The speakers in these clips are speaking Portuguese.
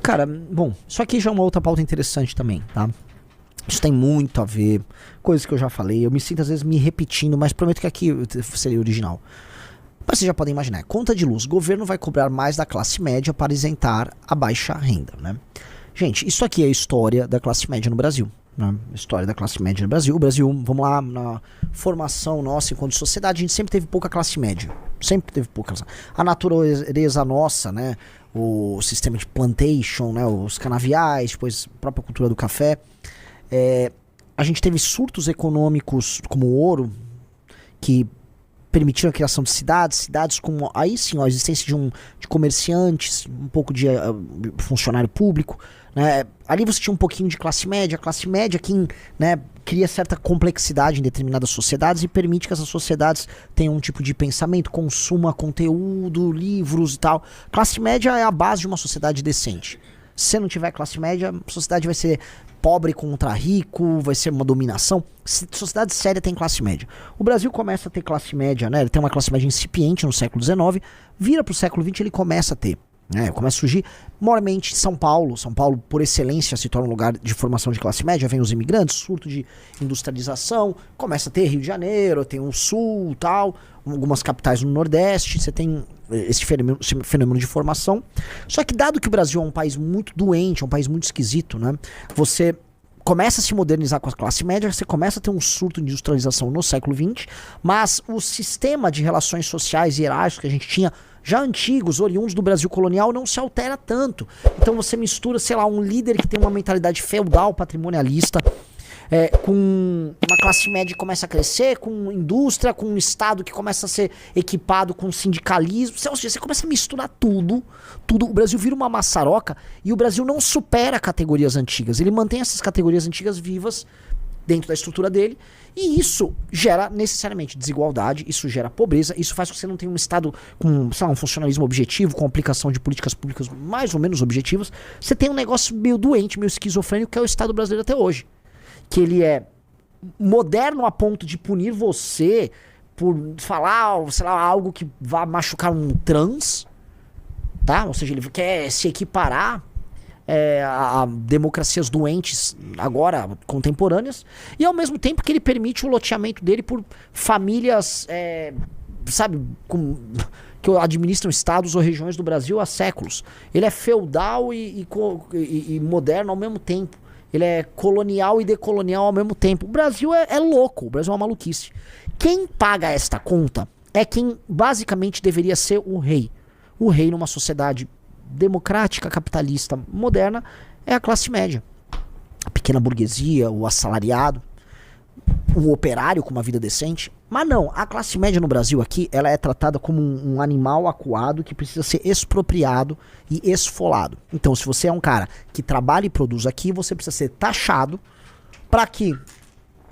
Cara, bom, isso aqui já é uma outra pauta interessante também, tá? Isso tem muito a ver, coisas que eu já falei, eu me sinto às vezes me repetindo, mas prometo que aqui seria original. Mas vocês já podem imaginar, conta de luz, o governo vai cobrar mais da classe média para isentar a baixa renda, né? Gente, isso aqui é a história da classe média no Brasil, né? História da classe média no Brasil. O Brasil, vamos lá, na formação nossa enquanto sociedade, a gente sempre teve pouca classe média. Sempre teve pouca. A natureza nossa, né? O sistema de plantation, né? Os canaviais, depois a própria cultura do café. A gente teve surtos econômicos como o ouro, que permitiram a criação de cidades com, aí sim, a existência de comerciantes, um pouco de funcionário público, né? Ali você tinha um pouquinho de classe média que, né, cria certa complexidade em determinadas sociedades e permite que essas sociedades tenham um tipo de pensamento, consuma conteúdo, livros e tal. Classe média é a base de uma sociedade decente. Se você não tiver classe média, a sociedade vai ser pobre contra rico, vai ser uma dominação. Sociedade séria tem classe média. O Brasil começa a ter classe média, né? Ele tem uma classe média incipiente no século XIX, vira pro século XX ele começa a ter, né? Começa a surgir, moralmente, São Paulo, por excelência, se torna um lugar de formação de classe média, vem os imigrantes, surto de industrialização, começa a ter Rio de Janeiro, tem o Sul, tal, algumas capitais no Nordeste, você tem esse fenômeno de formação. Só que dado que o Brasil é um país muito doente, é um país muito esquisito, né? Você começa a se modernizar com a classe média, você começa a ter um surto de industrialização no século XX, mas o sistema de relações sociais e hierárquicos que a gente tinha, já antigos, oriundos do Brasil colonial, não se altera tanto. Então você mistura, sei lá, um líder que tem uma mentalidade feudal, patrimonialista, com uma classe média que começa a crescer, com indústria, com um Estado que começa a ser equipado com sindicalismo. Você começa a misturar tudo. O Brasil vira uma maçaroca e o Brasil não supera categorias antigas. Ele mantém essas categorias antigas vivas dentro da estrutura dele, e isso gera necessariamente desigualdade, isso gera pobreza, isso faz com que você não tenha um Estado com, sei lá, um funcionalismo objetivo, com aplicação de políticas públicas mais ou menos objetivas. Você tem um negócio meio doente, meio esquizofrênico, que é o Estado brasileiro até hoje. Que ele é moderno a ponto de punir você por falar, sei lá, algo que vá machucar um trans, tá? Ou seja, ele quer se equiparar a democracias doentes agora, contemporâneas, e ao mesmo tempo que ele permite o loteamento dele por famílias, sabe, que administram estados ou regiões do Brasil há séculos. Ele é feudal e moderno ao mesmo tempo. Ele é colonial e decolonial ao mesmo tempo. O Brasil é louco, o Brasil é uma maluquice. Quem paga esta conta é quem basicamente deveria ser o rei. O rei numa sociedade democrática, capitalista, moderna, é a classe média. A pequena burguesia, o assalariado, o operário com uma vida decente. Mas não, a classe média no Brasil aqui, ela é tratada como um animal acuado que precisa ser expropriado e esfolado. Então, se você é um cara que trabalha e produz aqui, você precisa ser taxado para que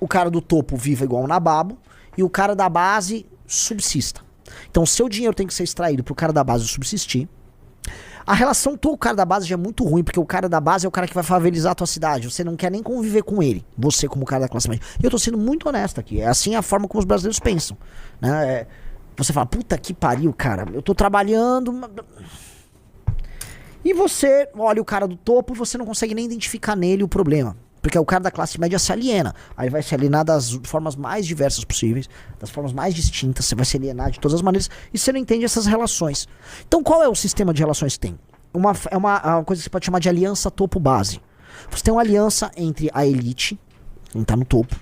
o cara do topo viva igual um nababo e o cara da base subsista. Então, o seu dinheiro tem que ser extraído pro cara da base subsistir. A relação com o cara da base já é muito ruim, porque o cara da base é o cara que vai favelizar a tua cidade. Você não quer nem conviver com ele, você como cara da classe média. E eu tô sendo muito honesto aqui. É assim a forma como os brasileiros pensam, né? Você fala, puta que pariu, cara. Eu tô trabalhando... E você olha o cara do topo e você não consegue nem identificar nele o problema. Porque o cara da classe média se aliena. Aí vai se alienar das formas mais diversas possíveis, das formas mais distintas, você vai se alienar de todas as maneiras, e você não entende essas relações. Então qual é o sistema de relações que tem? É uma coisa que você pode chamar de aliança topo-base. Você tem uma aliança entre a elite, quem tá no topo.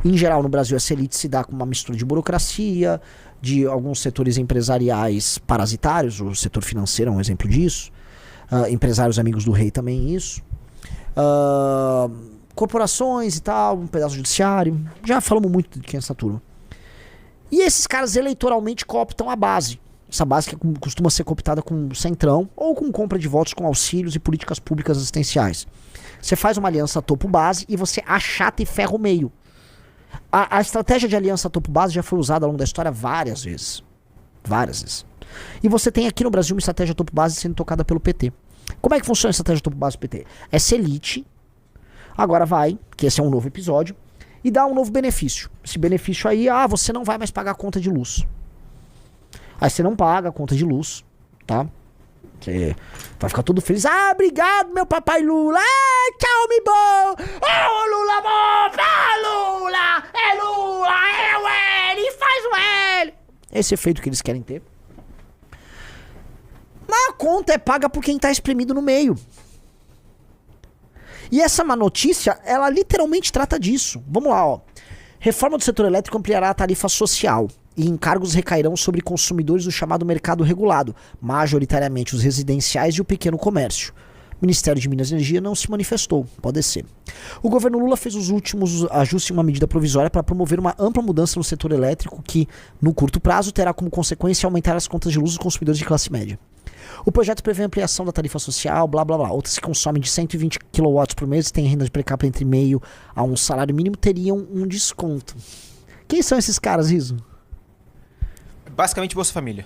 Em geral, no Brasil, essa elite se dá com uma mistura de burocracia, de alguns setores empresariais parasitários, o setor financeiro é um exemplo disso. Empresários amigos do rei também isso. Corporações e tal, um pedaço judiciário. Já falamos muito de quem é essa turma. E esses caras eleitoralmente cooptam a base. Essa base que costuma ser cooptada com centrão ou com compra de votos com auxílios e políticas públicas assistenciais. Você faz uma aliança topo-base e você achata e ferra o meio. A estratégia de aliança topo-base já foi usada ao longo da história várias vezes. Várias vezes. E você tem aqui no Brasil uma estratégia topo-base sendo tocada pelo PT. Como é que funciona a estratégia topo-base do PT? Essa elite agora vai, que esse é um novo episódio, e dá um novo benefício. Esse benefício aí, você não vai mais pagar a conta de luz. Aí você não paga a conta de luz, tá? Você vai ficar todo feliz. Ah, obrigado, meu papai Lula. Ah, tchau, me bom. Oh, Lula bom. Ah, Lula. É Lula. É o L. Faz o L. Esse efeito que eles querem ter. Mas a conta é paga por quem tá espremido no meio. E essa má notícia, ela literalmente trata disso. Vamos lá, ó. Reforma do setor elétrico ampliará a tarifa social e encargos recairão sobre consumidores do chamado mercado regulado, majoritariamente os residenciais e o pequeno comércio. O Ministério de Minas e Energia não se manifestou, pode ser. O governo Lula fez os últimos ajustes em uma medida provisória para promover uma ampla mudança no setor elétrico que, no curto prazo, terá como consequência aumentar as contas de luz dos consumidores de classe média. O projeto prevê ampliação da tarifa social, blá blá blá. Outras que consomem de 120 kW por mês e têm renda de per capita entre meio a um salário mínimo teriam um desconto. Quem são esses caras, Riso? Basicamente Bolsa Família.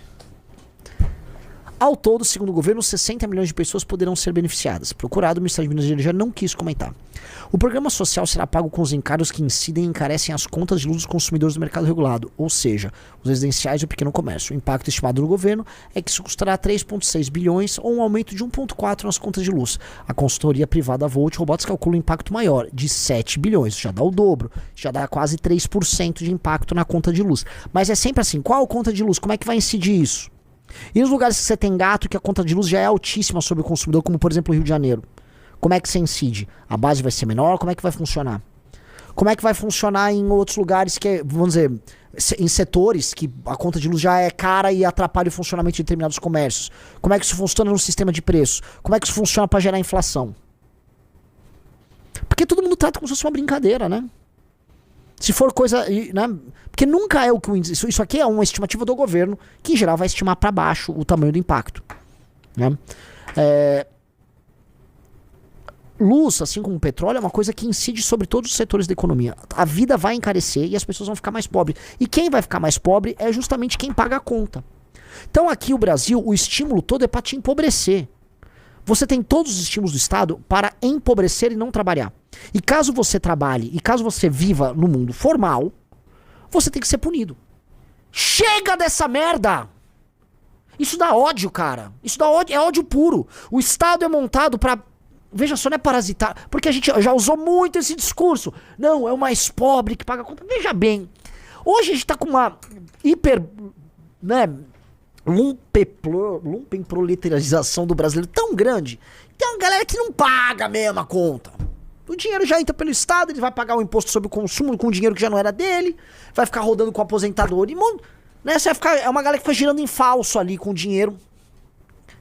Ao todo, segundo o governo, 60 milhões de pessoas poderão ser beneficiadas. Procurado, o Ministério de Minas e Energia não quis comentar. O programa social será pago com os encargos que incidem e encarecem as contas de luz dos consumidores do mercado regulado, ou seja, os residenciais e o pequeno comércio. O impacto estimado do governo é que isso custará 3,6 bilhões ou um aumento de 1,4 nas contas de luz. A consultoria privada Volt Robotics calcula um impacto maior, de 7 bilhões. Já dá o dobro, já dá quase 3% de impacto na conta de luz. Mas é sempre assim, qual conta de luz? Como é que vai incidir isso? E nos lugares que você tem gato, que a conta de luz já é altíssima sobre o consumidor, como por exemplo o Rio de Janeiro, como é que você incide? A base vai ser menor? Como é que vai funcionar? Como é que vai funcionar em outros lugares que, vamos dizer, em setores que a conta de luz já é cara e atrapalha o funcionamento de determinados comércios? Como é que isso funciona no sistema de preços? Como é que isso funciona para gerar inflação? Porque todo mundo trata como se fosse uma brincadeira, né? Se for coisa, né? Porque nunca é o que o índice. Isso aqui é uma estimativa do governo, que em geral vai estimar para baixo o tamanho do impacto, né? Luz, assim como o petróleo, é uma coisa que incide sobre todos os setores da economia. A vida vai encarecer e as pessoas vão ficar mais pobres. E quem vai ficar mais pobre é justamente quem paga a conta. Então aqui o Brasil, o estímulo todo é para te empobrecer. Você tem todos os estímulos do Estado para empobrecer e não trabalhar. E caso você trabalhe, e caso você viva no mundo formal, você tem que ser punido. Chega dessa merda! Isso dá ódio, cara. Isso dá ódio, é ódio puro. O Estado é montado para... Veja só, não é parasitar. Porque a gente já usou muito esse discurso. Não, é o mais pobre que paga a conta. Veja bem, hoje a gente tá com uma hiper... né, lumpenproletarização do brasileiro tão grande. Tem uma galera que não paga mesmo a conta. O dinheiro já entra pelo Estado, ele vai pagar o imposto sobre o consumo com o dinheiro que já não era dele, vai ficar rodando com o aposentador e né, você vai ficar, é uma galera que foi girando em falso ali com o dinheiro.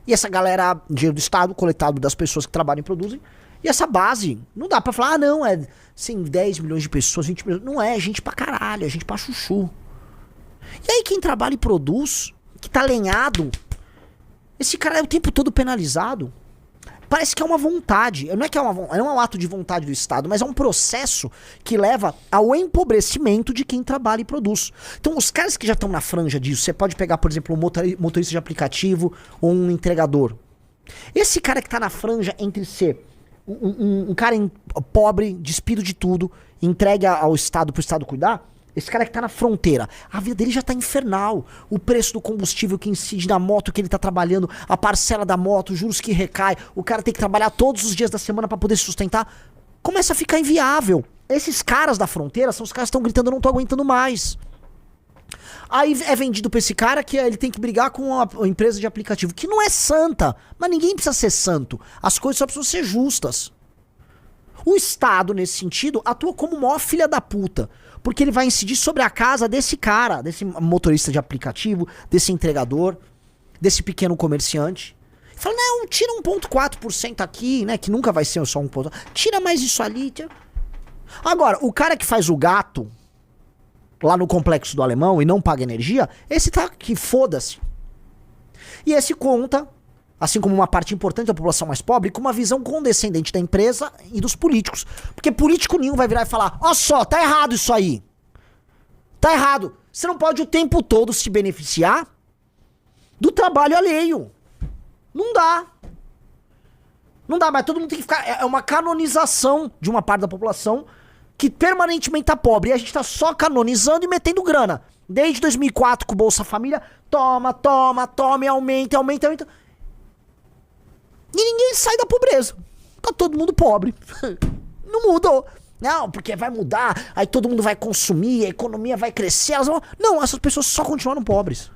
E essa galera, dinheiro do Estado, coletado das pessoas que trabalham e produzem. E essa base, não dá pra falar, não, é assim, 10 milhões de pessoas, 20 milhões. Não é gente pra caralho, é gente pra chuchu. E aí quem trabalha e produz, que tá lenhado, esse cara é o tempo todo penalizado. Parece que é uma vontade. Não é que não é um ato de vontade do Estado, mas é um processo que leva ao empobrecimento de quem trabalha e produz. Então, os caras que já estão na franja disso, você pode pegar, por exemplo, um motorista de aplicativo ou um entregador. Esse cara que tá na franja entre ser um cara pobre, despido de tudo, entregue ao Estado pro Estado cuidar, esse cara que tá na fronteira, a vida dele já tá infernal. O preço do combustível que incide na moto que ele tá trabalhando, a parcela da moto, os juros que recai, o cara tem que trabalhar todos os dias da semana pra poder se sustentar, começa a ficar inviável. Esses caras da fronteira são os caras que estão gritando, eu não tô aguentando mais. Aí é vendido pra esse cara que ele tem que brigar com a empresa de aplicativo, que não é santa, mas ninguém precisa ser santo. As coisas só precisam ser justas. O Estado, nesse sentido, atua como o maior filha da puta. Porque ele vai incidir sobre a casa desse cara, desse motorista de aplicativo, desse entregador, desse pequeno comerciante. Fala, não, tira 1,4% aqui, né? Que nunca vai ser só 1,4%. Tira mais isso ali. Tira... Agora, o cara que faz o gato lá no Complexo do Alemão e não paga energia, esse tá aqui, foda-se. E esse conta, assim como uma parte importante da população mais pobre, com uma visão condescendente da empresa e dos políticos. Porque político nenhum vai virar e falar, ó só, tá errado isso aí. Tá errado. Você não pode o tempo todo se beneficiar do trabalho alheio. Não dá. Não dá, mas todo mundo tem que ficar... É uma canonização de uma parte da população que permanentemente tá pobre. E a gente tá só canonizando e metendo grana. Desde 2004 com o Bolsa Família, toma, e aumenta. E ninguém sai da pobreza. Tá todo mundo pobre. Não mudou. Não, porque vai mudar, aí todo mundo vai consumir, a economia vai crescer. Elas vão... Não, essas pessoas só continuaram pobres.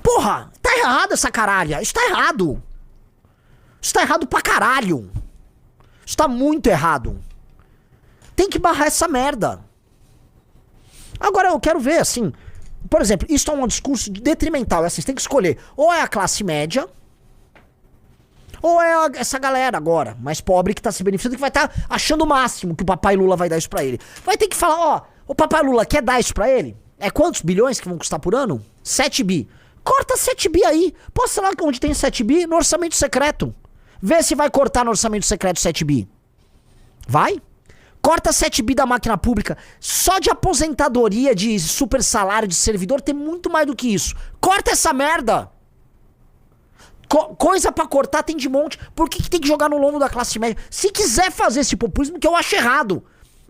Porra, tá errado essa caralha. Isso tá errado. Isso tá errado pra caralho. Isso tá muito errado. Tem que barrar essa merda. Agora eu quero ver, assim... Por exemplo, isso é um discurso detrimental. Assim, você tem que escolher. Ou é a classe média... Ou é essa galera agora, mais pobre, que tá se beneficiando, que vai estar achando o máximo que o papai Lula vai dar isso pra ele. Vai ter que falar, ó, o papai Lula quer dar isso pra ele? É quantos bilhões que vão custar por ano? 7 bi. Corta 7 bi aí. Posta lá onde tem 7 bi no orçamento secreto. Vê se vai cortar no orçamento secreto 7 bi. Vai? Corta 7 bi da máquina pública. Só de aposentadoria, de super salário, de servidor, tem muito mais do que isso. Corta essa merda. Coisa pra cortar tem de monte. Por que tem que jogar no lombo da classe média? Se quiser fazer esse populismo, que eu acho errado.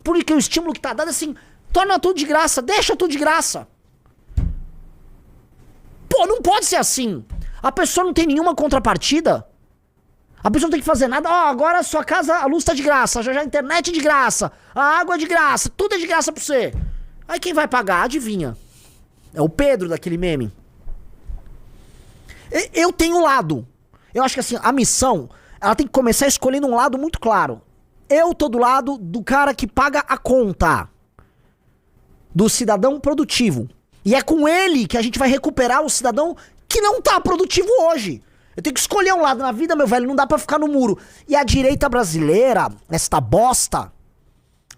Porque o estímulo que tá dado é assim, torna tudo de graça, deixa tudo de graça. Pô, não pode ser assim. A pessoa não tem nenhuma contrapartida. A pessoa não tem que fazer nada. Ó, agora a sua casa, a luz tá de graça, já a internet é de graça, a água é de graça, tudo é de graça pra você. Aí quem vai pagar? Adivinha. É o Pedro daquele meme. Eu tenho um lado. Eu acho que assim, a missão, ela tem que começar escolhendo um lado muito claro. Eu tô do lado do cara que paga a conta. Do cidadão produtivo. E é com ele que a gente vai recuperar o cidadão que não tá produtivo hoje. Eu tenho que escolher um lado na vida, meu velho, não dá pra ficar no muro. E a direita brasileira, esta bosta,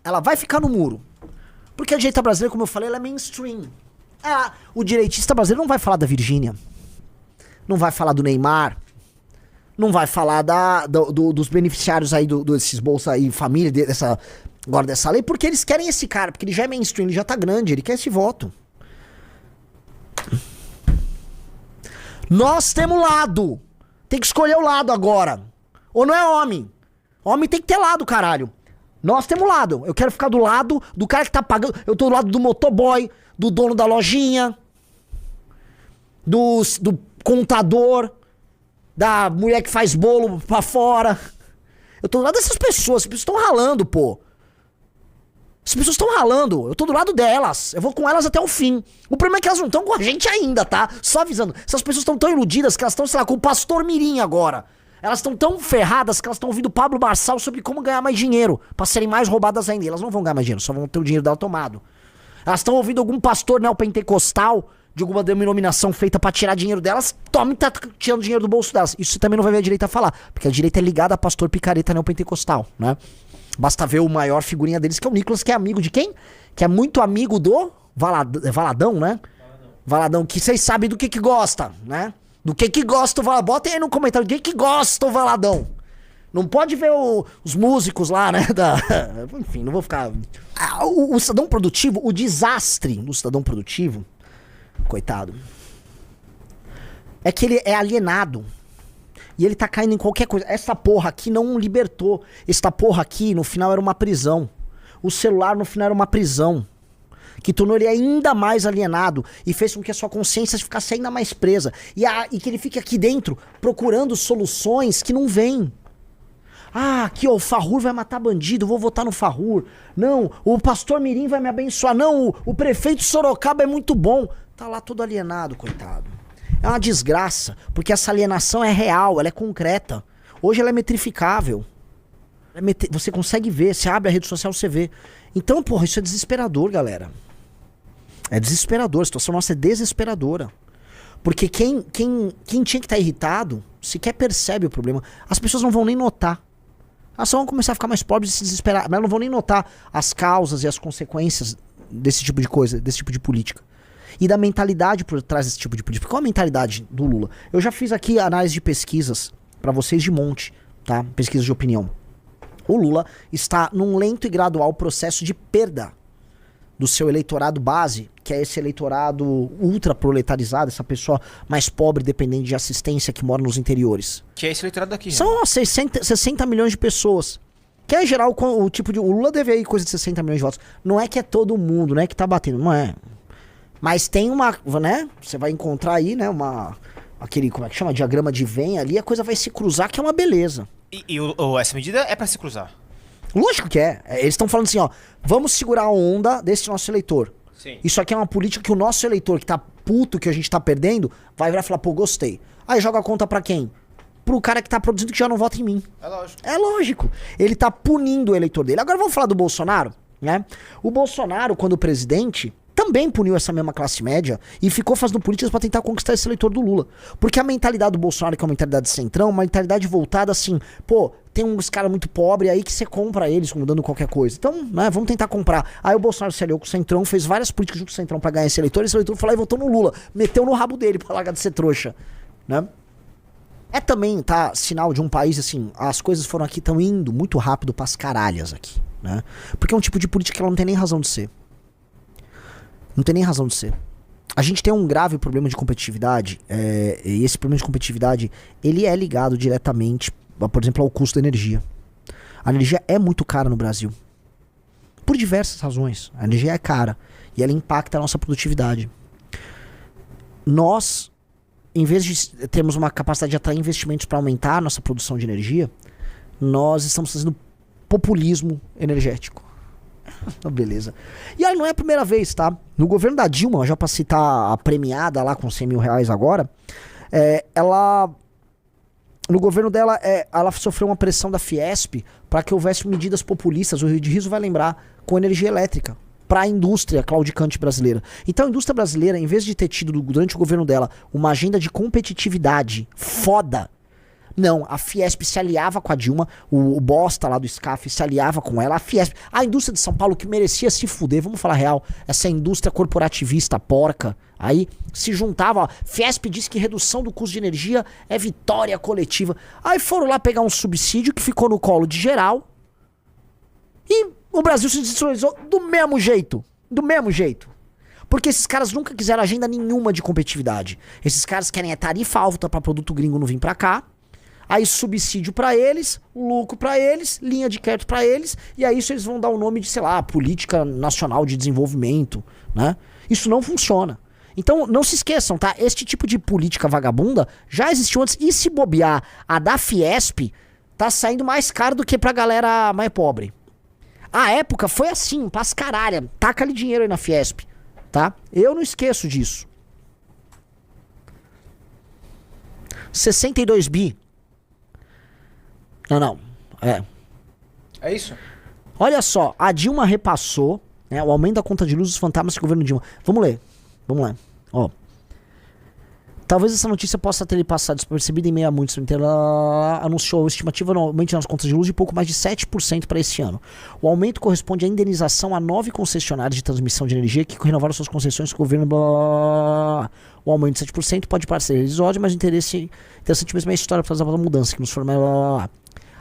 ela vai ficar no muro. Porque a direita brasileira, como eu falei, ela é mainstream. O direitista brasileiro não vai falar da Virgínia. Não vai falar do Neymar. Não vai falar dos beneficiários aí desses bolsa aí, família, agora dessa lei, porque eles querem esse cara, porque ele já é mainstream, ele já tá grande, ele quer esse voto. Nós temos lado. Tem que escolher o lado agora. Ou não é homem. Homem tem que ter lado, caralho. Nós temos lado. Eu quero ficar do lado do cara que tá pagando. Eu tô do lado do motoboy, do dono da lojinha, do contador, da mulher que faz bolo pra fora. Eu tô do lado dessas pessoas. As pessoas estão ralando, pô. As pessoas estão ralando. Eu tô do lado delas. Eu vou com elas até o fim. O problema é que elas não estão com a gente ainda, tá? Só avisando. Essas pessoas estão tão iludidas que elas estão, sei lá, com o Pastor Mirim agora. Elas estão tão ferradas que elas estão ouvindo Pablo Marçal sobre como ganhar mais dinheiro. Pra serem mais roubadas ainda. E elas não vão ganhar mais dinheiro, só vão ter o dinheiro dela tomado. Elas estão ouvindo algum pastor neopentecostal de alguma denominação feita pra tirar dinheiro delas. Toma e tá tirando dinheiro do bolso delas. Isso você também não vai ver a direita falar. Porque a direita é ligada a pastor picareta neopentecostal, né? Basta ver o maior figurinha deles, que é o Nicolas, que é amigo de quem? Que é muito amigo do Valadão, né? Valadão, que vocês sabem do que gosta, né? Do que gosta o Valadão. Botem aí no comentário do que gosta o Valadão. Não pode ver os músicos lá, né? Enfim, não vou ficar... O cidadão produtivo, o desastre do cidadão produtivo, coitado, é que ele é alienado. E ele tá caindo em qualquer coisa. Essa porra aqui não libertou. Essa porra aqui, no final, era uma prisão. O celular, no final, era uma prisão. Que tornou ele ainda mais alienado. E fez com que a sua consciência ficasse ainda mais presa. E que ele fique aqui dentro, procurando soluções que não vêm. Aqui, ó, o Farrur vai matar bandido, vou votar no Farrur. Não, o pastor Mirim vai me abençoar. Não, o prefeito Sorocaba é muito bom. Tá lá todo alienado, coitado. É uma desgraça, porque essa alienação é real, ela é concreta. Hoje ela é metrificável. Você consegue ver, você abre a rede social, você vê. Então, porra, isso é desesperador, galera. É desesperador, a situação nossa é desesperadora. Porque quem tinha que estar irritado, sequer percebe o problema. As pessoas não vão nem notar. Elas só vão começar a ficar mais pobres e se desesperar. Mas elas não vão nem notar as causas e as consequências desse tipo de coisa, desse tipo de política. E da mentalidade por trás desse tipo de política. Qual a mentalidade do Lula? Eu já fiz aqui análise de pesquisas pra vocês de monte, tá? Pesquisas de opinião. O Lula está num lento e gradual processo de perda do seu eleitorado base, que é esse eleitorado ultraproletarizado, essa pessoa mais pobre, dependente de assistência, que mora nos interiores. Que é esse eleitorado daqui. São 60 milhões de pessoas. Que é, em geral, o tipo de... O Lula deve aí coisa de 60 milhões de votos. Não é que é todo mundo, não é que tá batendo, não é... Mas tem uma, né? Você vai encontrar aí, né? aquele, como é que chama? Diagrama de Venn ali, a coisa vai se cruzar, que é uma beleza. E essa medida é pra se cruzar. Lógico que é. Eles estão falando assim, ó, vamos segurar a onda desse nosso eleitor. Sim. Isso aqui é uma política que o nosso eleitor, que tá puto, que a gente tá perdendo, vai virar e falar, pô, gostei. Aí joga a conta pra quem? Pro cara que tá produzindo que já não vota em mim. É lógico. É lógico. Ele tá punindo o eleitor dele. Agora vamos falar do Bolsonaro, né? O Bolsonaro, quando presidente, também puniu essa mesma classe média e ficou fazendo políticas pra tentar conquistar esse eleitor do Lula. Porque a mentalidade do Bolsonaro, que é uma mentalidade centrão, uma mentalidade voltada assim, pô, tem uns caras muito pobres aí que você compra eles mudando qualquer coisa. Então, né, vamos tentar comprar. Aí o Bolsonaro se aliou com o Centrão, fez várias políticas junto com o Centrão pra ganhar esse eleitor foi lá e votou no Lula. Meteu no rabo dele pra largar de ser trouxa, né? É também, tá, sinal de um país, assim, as coisas foram aqui, estão indo muito rápido pras caralhas aqui, né? Porque é um tipo de política que ela não tem nem razão de ser. Não tem nem razão de ser. A gente tem um grave problema de competitividade, e esse problema de competitividade, ele é ligado diretamente, por exemplo, ao custo da energia. A energia é muito cara no Brasil. Por diversas razões. A energia é cara. E ela impacta a nossa produtividade. Nós, em vez de termos uma capacidade de atrair investimentos para aumentar a nossa produção de energia, nós estamos fazendo populismo energético. Beleza. E aí não é a primeira vez, tá? No governo da Dilma, já pra citar a premiada lá com 100 mil reais agora, ela... No governo dela, ela sofreu uma pressão da Fiesp para que houvesse medidas populistas, o Rio de Riso vai lembrar, com energia elétrica, para a indústria claudicante brasileira. Então a indústria brasileira, em vez de ter tido durante o governo dela uma agenda de competitividade foda, não, a Fiesp se aliava com a Dilma, o bosta lá do SCAF se aliava com ela, a Fiesp, a indústria de São Paulo que merecia se fuder, vamos falar real, essa indústria corporativista porca, aí se juntava, ó, Fiesp disse que redução do custo de energia é vitória coletiva, aí foram lá pegar um subsídio que ficou no colo de geral e o Brasil se destruiu do mesmo jeito, porque esses caras nunca quiseram agenda nenhuma de competitividade, esses caras querem tarifa alta pra produto gringo não vir pra cá, aí subsídio pra eles, lucro pra eles, linha de crédito pra eles, e aí isso eles vão dar o nome de, sei lá, Política Nacional de Desenvolvimento, né? Isso não funciona. Então, não se esqueçam, tá? Este tipo de política vagabunda já existiu antes, e se bobear, a da Fiesp tá saindo mais caro do que pra galera mais pobre. A época foi assim, pras caralho, taca-lhe dinheiro aí na Fiesp, tá? Eu não esqueço disso. 62 bi. Não. É isso? Olha só, a Dilma repassou, né, o aumento da conta de luz dos fantasmas do governo Dilma. Vamos lá. Ó. Talvez essa notícia possa ter passado despercebida em meio a muitos. Ela anunciou a estimativa no aumento nas contas de luz de pouco mais de 7% para esse ano. O aumento corresponde à indenização a 9 concessionários de transmissão de energia que renovaram suas concessões com o governo. O aumento de 7% pode parecer episódio, mas interessante mesmo é a história para fazer a mudança que nos forma.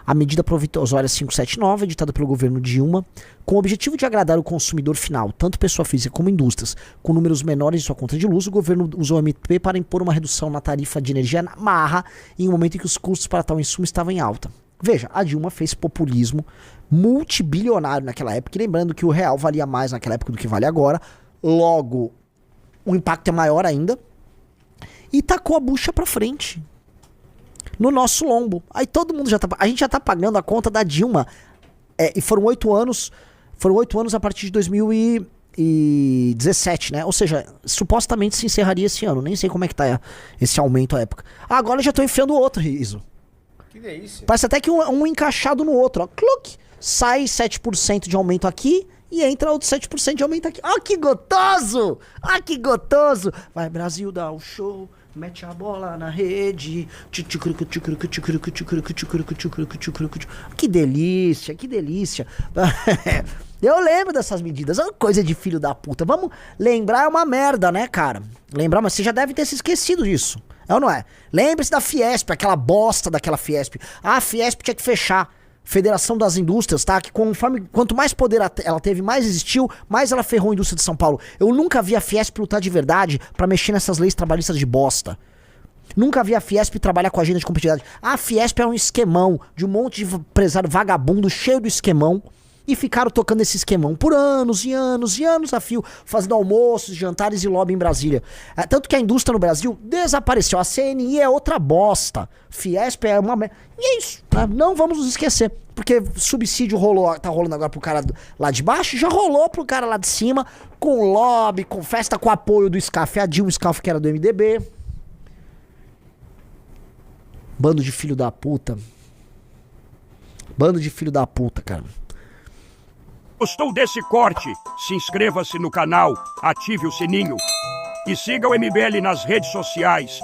A medida provisória 579, editada pelo governo Dilma, com o objetivo de agradar o consumidor final, tanto pessoa física como indústrias, com números menores de sua conta de luz, o governo usou o MP para impor uma redução na tarifa de energia na marra, em um momento em que os custos para tal insumo estavam em alta. Veja, a Dilma fez populismo multibilionário naquela época, e lembrando que o real valia mais naquela época do que vale agora, logo o impacto é maior ainda, e tacou a bucha pra frente. No nosso lombo. Aí todo mundo a gente já tá pagando a conta da Dilma. E foram 8 anos a partir de 2017, né? Ou seja, supostamente se encerraria esse ano. Nem sei como é que tá esse aumento à época. Agora já tô enfiando outro riso. Que delícia. Parece até que um encaixado no outro, ó. Cluck! Sai 7% de aumento aqui e entra outro 7% de aumento aqui. Ó, que gostoso! Que gostoso! Vai, Brasil, dá o show. Mete a bola na rede. Que delícia, que delícia. Eu lembro dessas medidas. É uma coisa de filho da puta. Vamos lembrar, é uma merda, né, cara? Lembrar, mas você já deve ter se esquecido disso. É ou não é? Lembre-se da Fiesp, aquela bosta daquela Fiesp. A Fiesp tinha que fechar. Federação das Indústrias, tá? Que quanto mais poder ela teve, mais existiu, mais ela ferrou a indústria de São Paulo. Eu nunca vi a Fiesp lutar de verdade pra mexer nessas leis trabalhistas de bosta. Nunca vi a Fiesp trabalhar com a agenda de competitividade. A Fiesp é um esquemão de um monte de empresário vagabundo, cheio do esquemão, E ficaram tocando esse esquemão por anos e anos e anos a fio, fazendo almoços, jantares e lobby em Brasília. Tanto que a indústria no Brasil desapareceu. A CNI é outra bosta. Fiesp é uma... E é isso, né? Não vamos nos esquecer. Porque subsídio rolou, tá rolando agora pro cara lá de baixo, já rolou pro cara lá de cima, com lobby, com festa com apoio do SCAF, a Dilma SCAF que era do MDB. Bando de filho da puta. Bando de filho da puta, cara. Gostou desse corte? Se inscreva-se no canal, ative o sininho e siga o MBL nas redes sociais.